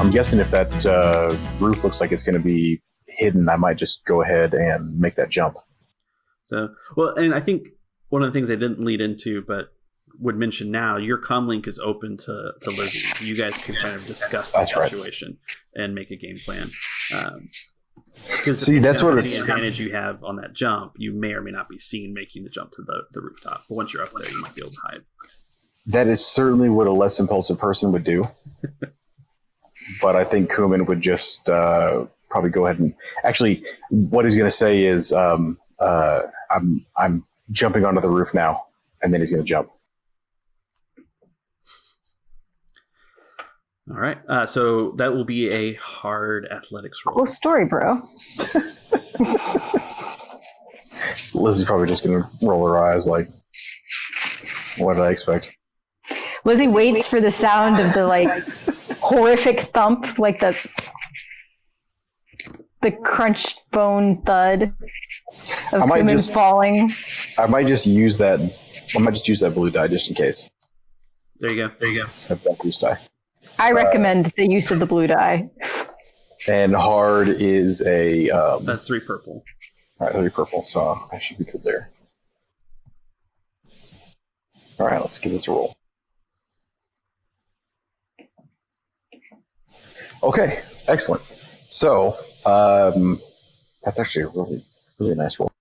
I'm guessing if that roof looks like it's going to be hidden, I might just go ahead and make that jump. So, well, and I think one of the things I didn't lead into, but would mention now, your comlink is open to Lizzie. You guys can kind of discuss the situation and make a game plan. Because that's what the advantage you have on that jump, you may or may not be seen making the jump to the rooftop. But once you're up there, you might be able to hide. That is certainly what a less impulsive person would do. But I think Cuumann would just probably go ahead and actually, what he's going to say is, I'm jumping onto the roof now, and then he's going to jump. All right. So that will be a hard athletics roll. Cool story, bro. Lizzie's probably just going to roll her eyes like, what did I expect? Lizzie waits for the sound of the horrific thump, like the crunch bone thud of Cuumann falling. I might just use that blue die just in case. There you go. Have that blue die. I recommend the use of the blue die. And hard is a... That's 3 purple. All right, 3 purple, so I should be good there. All right, let's give this a roll. Okay, excellent. So, that's actually a really, really nice roll.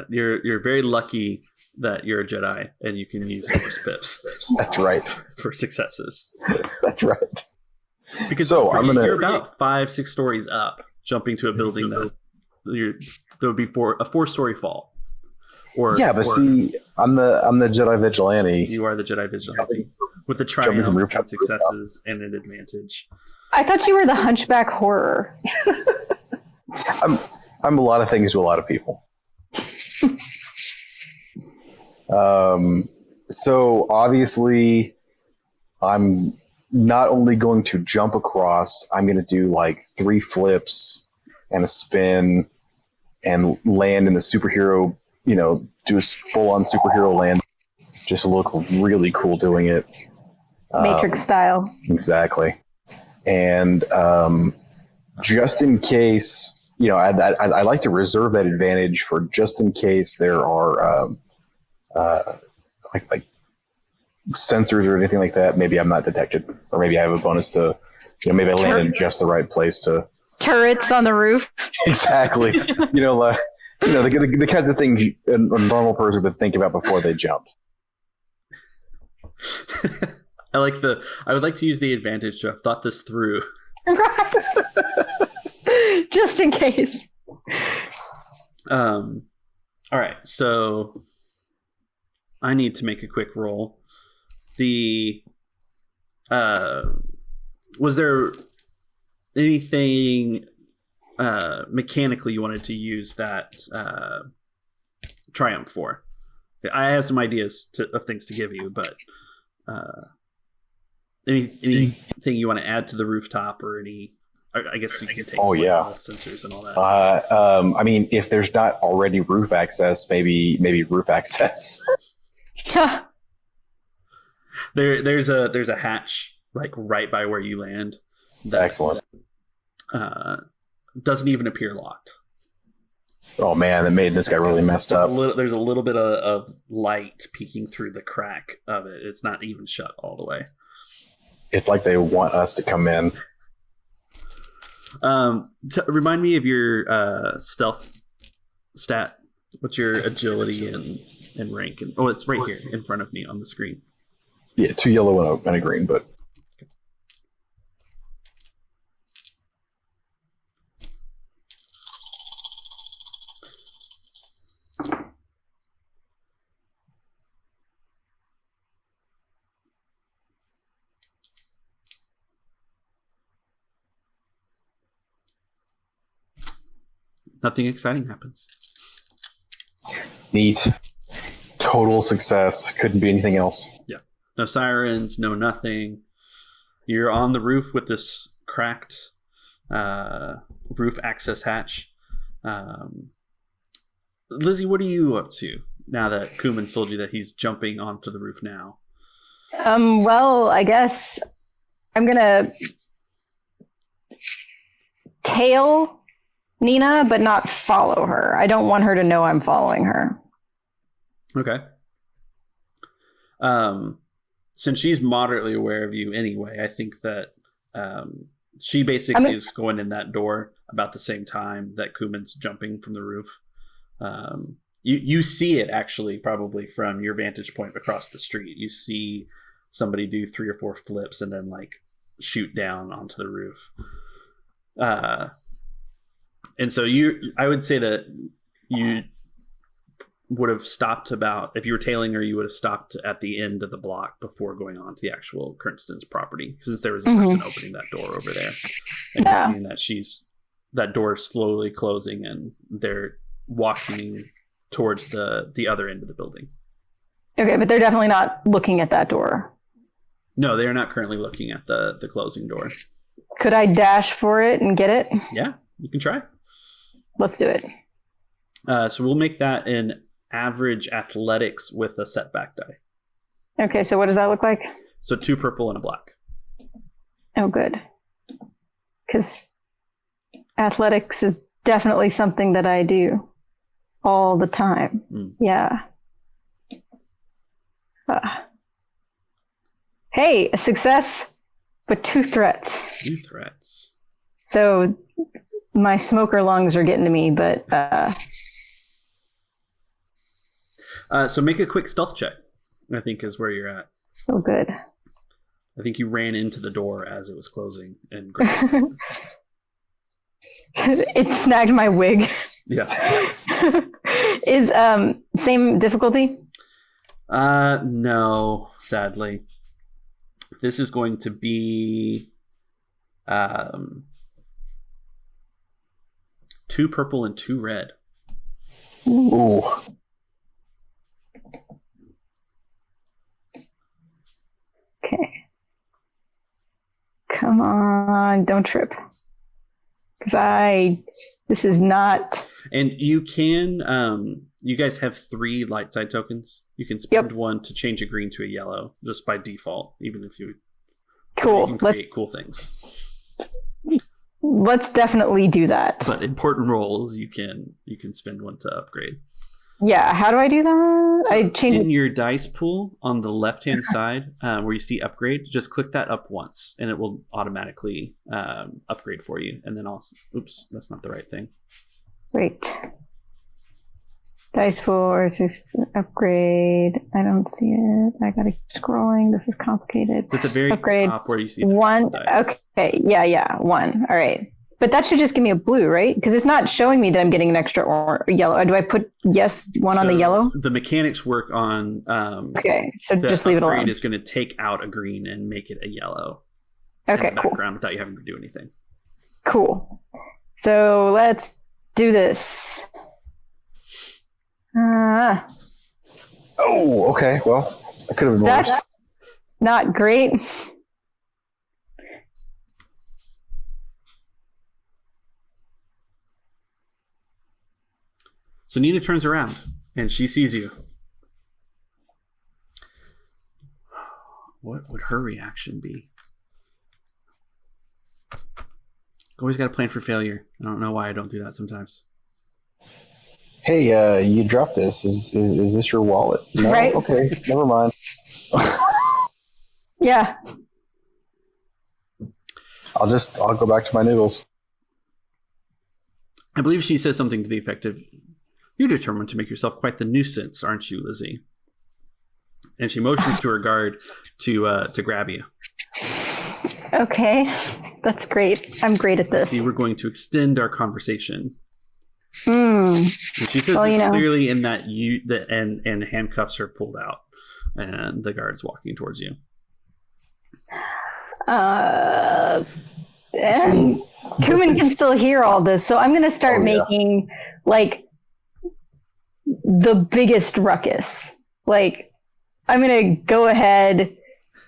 You're very lucky that you're a Jedi and you can use force pips. That's right. For successes. That's right. Because you're about 5-6 stories up, jumping to a building that would be a 4-story fall. See, I'm the Jedi vigilante. You are the Jedi vigilante with the triumph and successes and an advantage. I thought you were the hunchback horror. I'm a lot of things to a lot of people. So obviously, I'm not only going to jump across, I'm going to do 3 flips and a spin and land in the superhero, do a full-on superhero land. Just look really cool doing it. Matrix style. Exactly. And just in case, I like to reserve that advantage for just in case there are like sensors or anything like that. Maybe I'm not detected, or maybe I have a bonus to, maybe I land in just the right place to. Turrets on the roof. Exactly. The kinds of things a normal person would think about before they jump. I would like to use the advantage to have thought this through. Just in case. All right, so I need to make a quick roll. Was there anything mechanically you wanted to use that triumph for? I have some ideas of things to give you, but anything you want to add to the rooftop, or any? I guess you can take sensors and all that. I mean, if there's not already roof access, maybe roof access. There's a hatch right by where you land. Excellent. Doesn't even appear locked. Oh man, that made this guy really messed up. There's a little bit of light peeking through the crack of it. It's not even shut all the way. It's like they want us to come in. Remind me of your stealth stat. What's your agility and rank? It's right here in front of me on the screen. Yeah, 2 yellow and a green, but. Nothing exciting happens. Neat. Total success. Couldn't be anything else. Yeah. No sirens, no nothing. You're on the roof with this cracked roof access hatch. Lizzie, what are you up to now that Cuumann's told you that he's jumping onto the roof now? Well, I guess I'm going to tail Nena, but not follow her. I don't want her to know I'm following her. Okay. Since she's moderately aware of you anyway, I think that she basically is going in that door about the same time that Cuumann's jumping from the roof. You see it actually probably from your vantage point across the street. You see somebody do 3 or 4 flips and then like shoot down onto the roof. And so I would say that you would have stopped if you were tailing her, you would have stopped at the end of the block before going on to the actual Krensten's property, since there was a person opening that door over there. And you're seeing that that door is slowly closing and they're walking towards the other end of the building. Okay, but they're definitely not looking at that door. No, they are not currently looking at the closing door. Could I dash for it and get it? Yeah, you can try. Let's do it. So we'll make that an average athletics with a setback die. Okay, so what does that look like? So 2 purple and a black. Oh, good. Because athletics is definitely something that I do all the time. Yeah. Hey, a success, but 2 threats. 2 threats. So my smoker lungs are getting to me, but... So make a quick stealth check, I think is where you're at. Oh, good. I think you ran into the door as it was closing and it snagged my wig. Yeah. Is same difficulty? No, sadly. This is going to be 2 purple and 2 red. Ooh. Okay. Come on, don't trip. Because this is not... And you can, you guys have 3 light side tokens. You can spend 1 to change a green to a yellow, just by default, even if you... Cool. You can create cool things. Let's definitely do that. But important roles, you can spend 1 to upgrade. Yeah, how do I do that? So I change in your dice pool on the left-hand side, where you see upgrade, just click that up once, and it will automatically upgrade for you. And then also, oops, that's not the right thing. Wait. Dice pool, upgrade. I don't see it. I gotta keep scrolling. This is complicated. It's at the very upgrade. top where you see 1. Okay, yeah, 1. All right. But that should just give me a blue, right? Because it's not showing me that I'm getting an extra or yellow. Do I put 1 on the yellow? The mechanics work on... okay, so just leave it alone. The upgrade is going to take out a green and make it a yellow. Okay, in the background without you having to do anything. Cool. So let's do this. Oh, okay. Well, I could have been worse. That's not great. So Nena turns around and she sees you. What would her reaction be? Always got a plan for failure. I don't know why I don't do that sometimes. Hey, you dropped this. Is this your wallet? No? Right. Okay, never mind. Yeah. I'll go back to my noodles. I believe she says something to the effect of, "You're determined to make yourself quite the nuisance, aren't you, Lizzie?" And she motions to her guard to grab you. Okay, that's great. I'm great at this. See, we're going to extend our conversation. And she says this clearly in that and handcuffs are pulled out, and the guard's walking towards you. And Cuumann can still hear all this, so I'm going to start making like the biggest ruckus. Like, I'm going to go ahead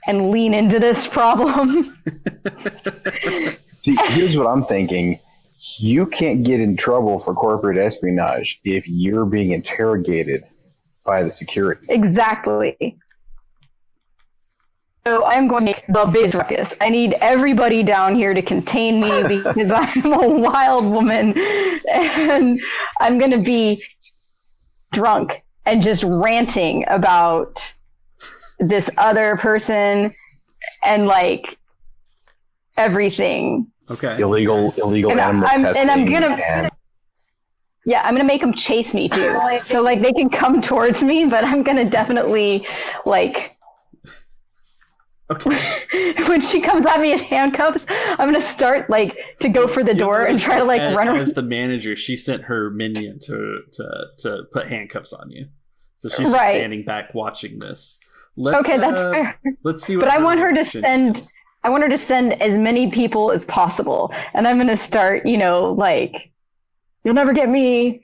and lean into this problem. See, here's what I'm thinking. You can't get in trouble for corporate espionage if you're being interrogated by the security. Exactly. I'm going to make the biggest ruckus. I need everybody down here to contain me because I'm a wild woman, and I'm going to be drunk and just ranting about this other person and like everything. Okay. Illegal animal testing. And I'm gonna. Yeah, I'm gonna make them chase me too. So like they can come towards me, but I'm gonna definitely like. Okay. When she comes at me in handcuffs, I'm gonna start like to go for the door and try to like run around. As the manager, she sent her minion to put handcuffs on you, so she's just standing back watching this. Okay, that's fair. Let's see. What but I want her to send. I want her to send as many people as possible, and I'm gonna start. Like, you'll never get me.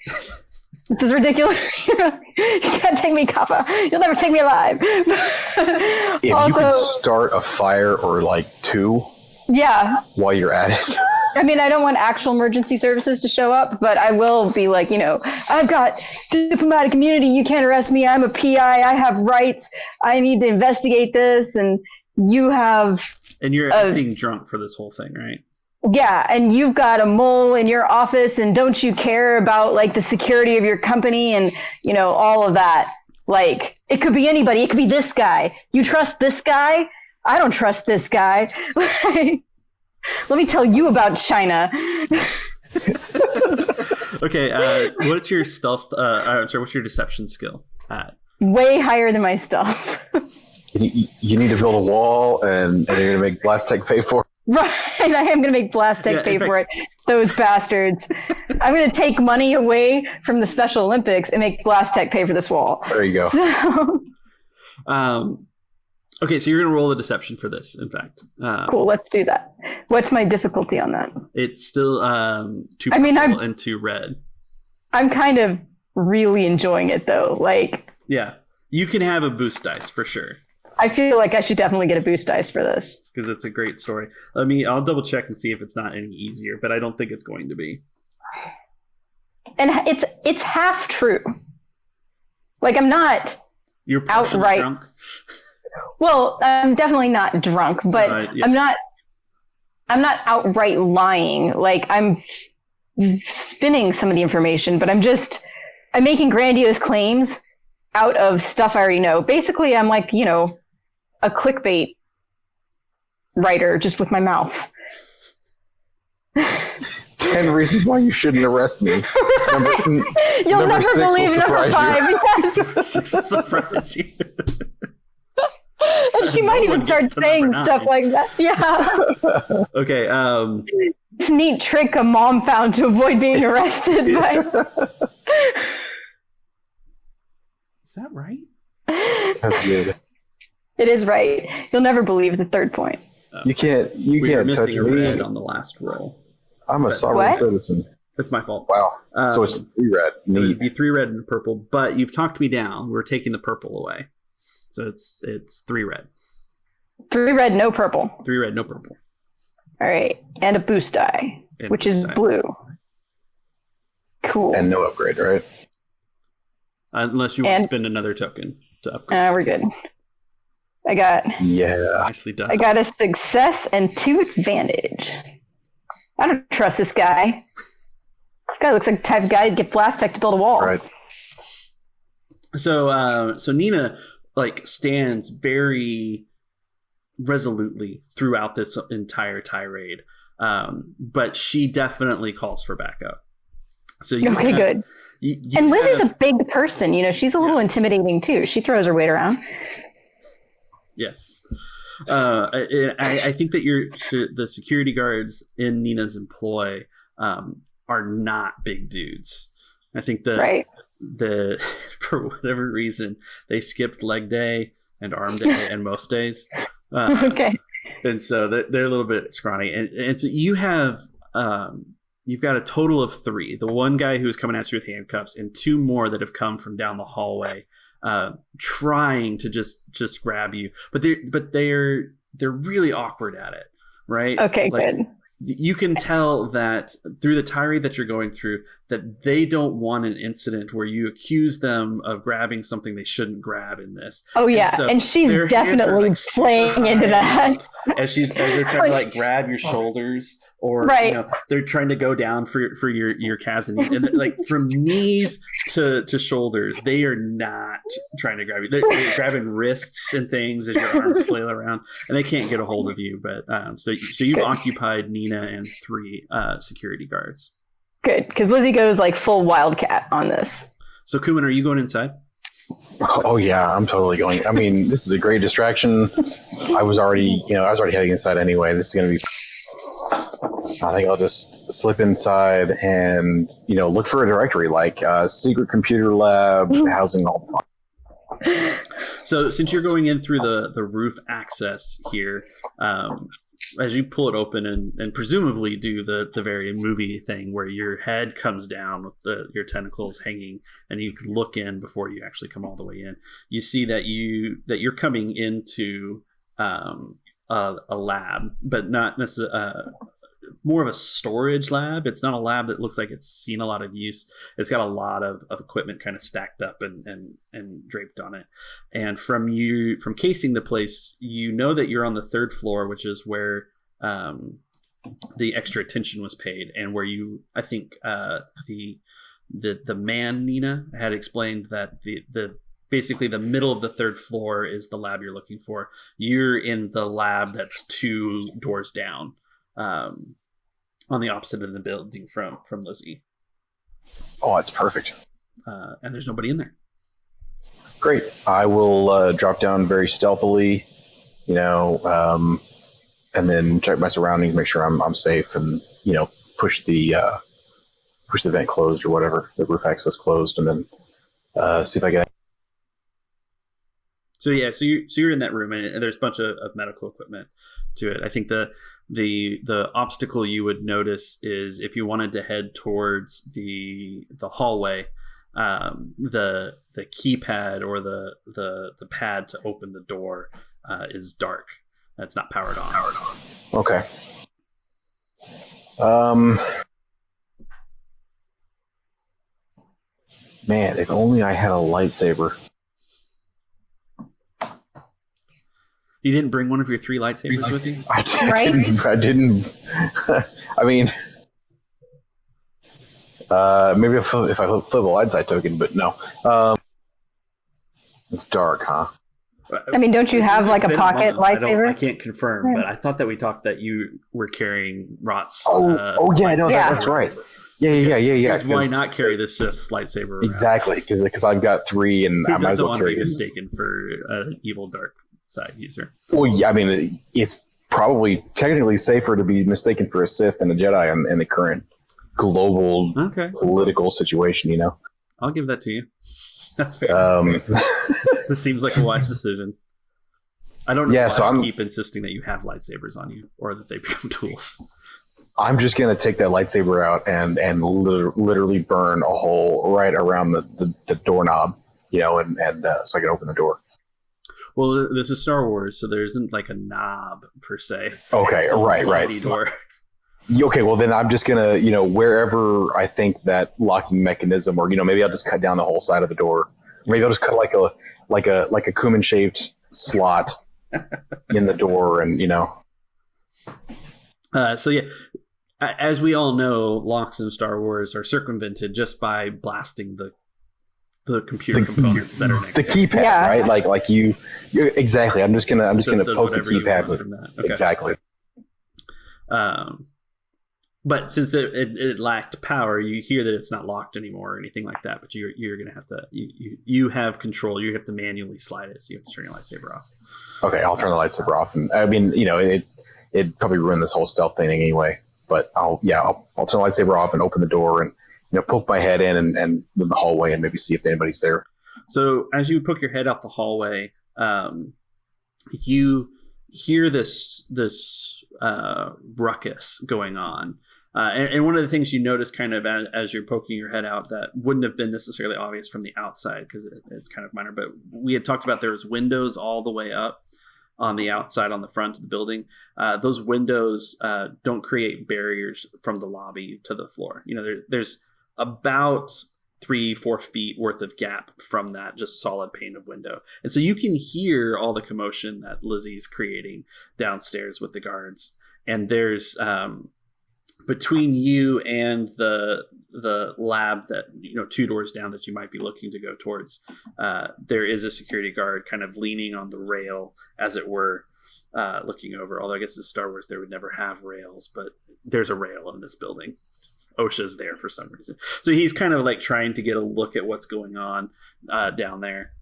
This is ridiculous. You can't take me, Kappa. You'll never take me alive. If you could start a fire or like two, while you're at it. I mean, I don't want actual emergency services to show up, but I will be like, I've got diplomatic immunity. You can't arrest me. I'm a PI. I have rights. I need to investigate this, and you have. And you're acting drunk for this whole thing, right? Yeah, and you've got a mole in your office, and don't you care about like the security of your company and all of that? Like, it could be anybody. It could be this guy. You trust this guy? I don't trust this guy. Let me tell you about China. Okay, what's your stealth? What's your deception skill at? Way higher than my stealth. You need to build a wall, and you're gonna make Blast Tech pay for it. Right, I am going to make Blast Tech pay for it. Those bastards. I'm going to take money away from the Special Olympics and make Blast Tech pay for this wall. There you go. Okay, so you're going to roll the deception for this, in fact. Cool, let's do that. What's my difficulty on that? It's still 2 purple and 2 red. I'm kind of really enjoying it, though. Like, yeah, you can have a boost dice for sure. I feel like I should definitely get a boost dice for this. Because it's a great story. I'll double check and see if it's not any easier, but I don't think it's going to be. And it's half true. Like, I'm not You're outright drunk? Well, I'm definitely not drunk, but yeah. I'm not outright lying. Like, I'm spinning some of the information, but I'm making grandiose claims out of stuff I already know. Basically, I'm like, a clickbait writer just with my mouth. 10 reasons why you shouldn't arrest me. You'll never believe number 5. Yes. 6 will surprise you. And she might even start saying stuff like that. Yeah. Okay. This neat trick a mom found to avoid being arrested by. Is that right? That's good. It is right. You'll never believe the third point. You can't touch a red on the last roll. I'm a sovereign citizen. It's my fault. Wow. So it's 3 red. It would be 3 red and a purple, but you've talked me down. We're taking the purple away. So it's 3 red. 3 red, no purple. 3 red, no purple. All right. And a boost die, which is blue. Cool. And no upgrade, right? Unless you want to spend another token to upgrade. We're good. I got... Yeah. Nicely done. I got a success and 2 advantage. I don't trust this guy. This guy looks like the type of guy to get Blast Tech to build a wall. Right. So Nena stands very resolutely throughout this entire tirade, but she definitely calls for backup. So good. And Liz is a big person. She's a little intimidating too. She throws her weight around. Yes. I think that the security guards in Nena's employ are not big dudes. I think that for whatever reason they skipped leg day and arm day and most days. Okay. And so they're a little bit scrawny. And so you have you've got a total of 3. The one guy who is coming at you with handcuffs and 2 more that have come from down the hallway. Trying to just grab you, but they're really awkward at it, right? Okay, good. you can tell that through the tirade that you're going through that they don't want an incident where you accuse them of grabbing something they shouldn't grab in this. Oh yeah, and she's definitely like playing into that. As they're trying to like grab your shoulders, or they're trying to go down for your calves and knees, and like from knees to shoulders, they are not trying to grab you. They're grabbing wrists and things as your arms flail around, and they can't get a hold of you. But so you've occupied Nena and 3 security guards. Good, because Lizzie goes like full wildcat on this. So Cuumann, are you going inside? Oh yeah, I'm totally going. I mean, this is a great distraction. I was already heading inside anyway. This is going to be. I think I'll just slip inside and look for a directory like secret computer lab, housing all. So since you're going in through the roof access here, as you pull it open and presumably do the very movie thing where your head comes down with your tentacles hanging and you can look in before you actually come all the way in, you see that you're coming into a lab, but not necessarily more of a storage lab. It's not a lab that looks like it's seen a lot of use. It's got a lot of equipment kind of stacked up and draped on it. And from casing the place, that you're on the 3rd floor, which is where the extra attention was paid, and where I think the man Nena had explained that the basically the middle of the 3rd floor is the lab you're looking for. You're in the lab that's 2 doors down. On the opposite end of the building from Lizzie. Oh, that's perfect. And there's nobody in there. Great. I will drop down very stealthily, and then check my surroundings, make sure I'm safe, and push the vent closed or whatever, the roof access closed, and then see if I get. So you're in that room, and there's a bunch of medical equipment to it. I think the obstacle you would notice is if you wanted to head towards the hallway, the keypad or the pad to open the door is dark. That's not powered on. Okay. Man, if only I had a lightsaber. You didn't bring one of your 3 lightsabers with you? I didn't. I mean, maybe if I flip a light side token, but no. It's dark, huh? I mean, don't you have like a pocket lightsaber? I can't confirm, but I thought that we talked that you were carrying Rot's. That's right. Yeah. Because why not carry the Sith's lightsaber around? Exactly, because I've got 3, and I might as well carry. Be mistaken for an evil dark side user. Well, yeah, I mean, it's probably technically safer to be mistaken for a Sith than a Jedi in the current global political situation. I'll give that to you. That's fair. This seems like a wise decision. I don't know why I keep insisting that you have lightsabers on you or that they become tools. I'm just going to take that lightsaber out and literally burn a hole right around the doorknob, and so I can open the door. Well, this is Star Wars, so there isn't like a knob per se. Okay, right. Door. Okay, well then I'm just gonna, wherever I think that locking mechanism, or maybe I'll just cut down the whole side of the door. Maybe I'll just cut like a Cuumann shaped slot in the door, and So yeah, as we all know, locks in Star Wars are circumvented just by blasting the computer components that are next the keypad, right? Like you exactly. I'm just gonna poke the keypad with that. Okay. Exactly. But since it lacked power, you hear that it's not locked anymore or anything like that. But you're gonna have to you have control. You have to manually slide it, so you have to turn your lightsaber off. Okay, I'll turn the lightsaber off, and I mean, it probably ruin this whole stealth thing anyway. But I'll turn the lightsaber off and open the door and poke my head in and the hallway and maybe see if anybody's there. So as you poke your head out the hallway, you hear this ruckus going on. And one of the things you notice kind of as you're poking your head out that wouldn't have been necessarily obvious from the outside because it's kind of minor, but we had talked about there's windows all the way up. on the outside on the front of the building. Those windows don't create barriers from the lobby to the floor. There's about 3-4 feet worth of gap from that just solid pane of window. And so you can hear all the commotion that Lizzie's creating downstairs with the guards. And there's between you and the lab that, 2 doors down that you might be looking to go towards, there is a security guard kind of leaning on the rail, as it were, looking over. Although I guess in Star Wars they would never have rails, but there's a rail in this building. OSHA's there for some reason. So he's kind of like trying to get a look at what's going on down there.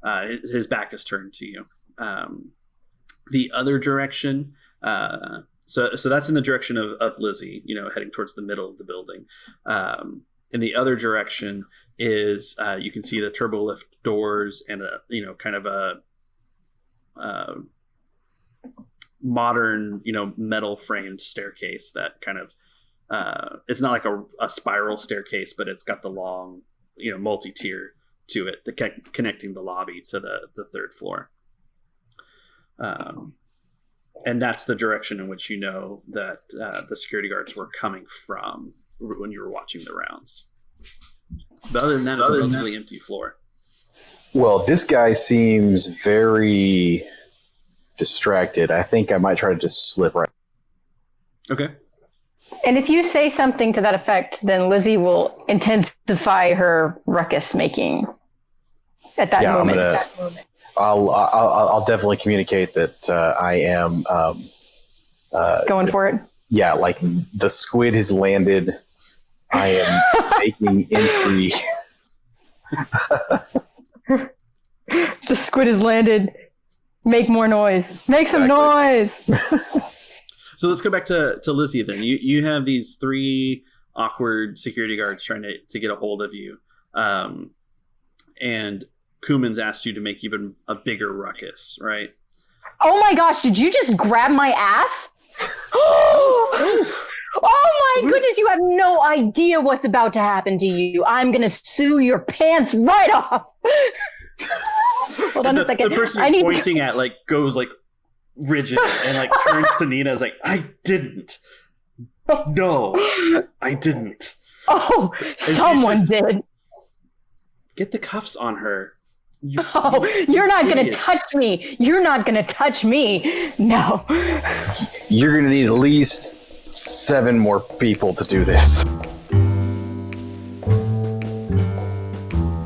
His back is turned to you. The other direction, so that's in the direction of Lizzie, heading towards the middle of the building. In the other direction is you can see the turbo lift doors and kind of a modern, metal framed staircase that kind of it's not like a spiral staircase, but it's got the long, multi-tier to it, connecting the lobby to the third floor. And that's the direction in which that the security guards were coming from when you were watching the rounds. But other than that, it's a relatively empty floor. Well, this guy seems very distracted. I think I might try to just slip right. Okay. And if you say something to that effect, then Lizzie will intensify her ruckus making at that moment. I'll definitely communicate that I am going for it. Yeah, like the squid has landed. I am making entry. The squid has landed. Make more noise. Make some noise. So let's go back to Lizzie then. You have these 3 awkward security guards trying to get a hold of you. And Cuumann's asked you to make even a bigger ruckus, right? Oh my gosh, did you just grab my ass? Oh my goodness, you have no idea what's about to happen to you. I'm going to sue your pants right off. Hold on a second. The person you're pointing at goes rigid and turns to Nena is like, I didn't. No, I didn't. Oh, someone did. Get the cuffs on her. You're not going to touch me. You're not going to touch me. No. You're going to need at least 7 more people to do this.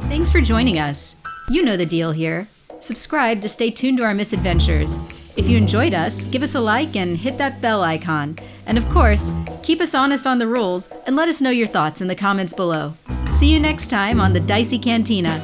Thanks for joining us. You know the deal here. Subscribe to stay tuned to our misadventures. If you enjoyed us, give us a like and hit that bell icon. And of course, keep us honest on the rules and let us know your thoughts in the comments below. See you next time on the Dicey Cantina.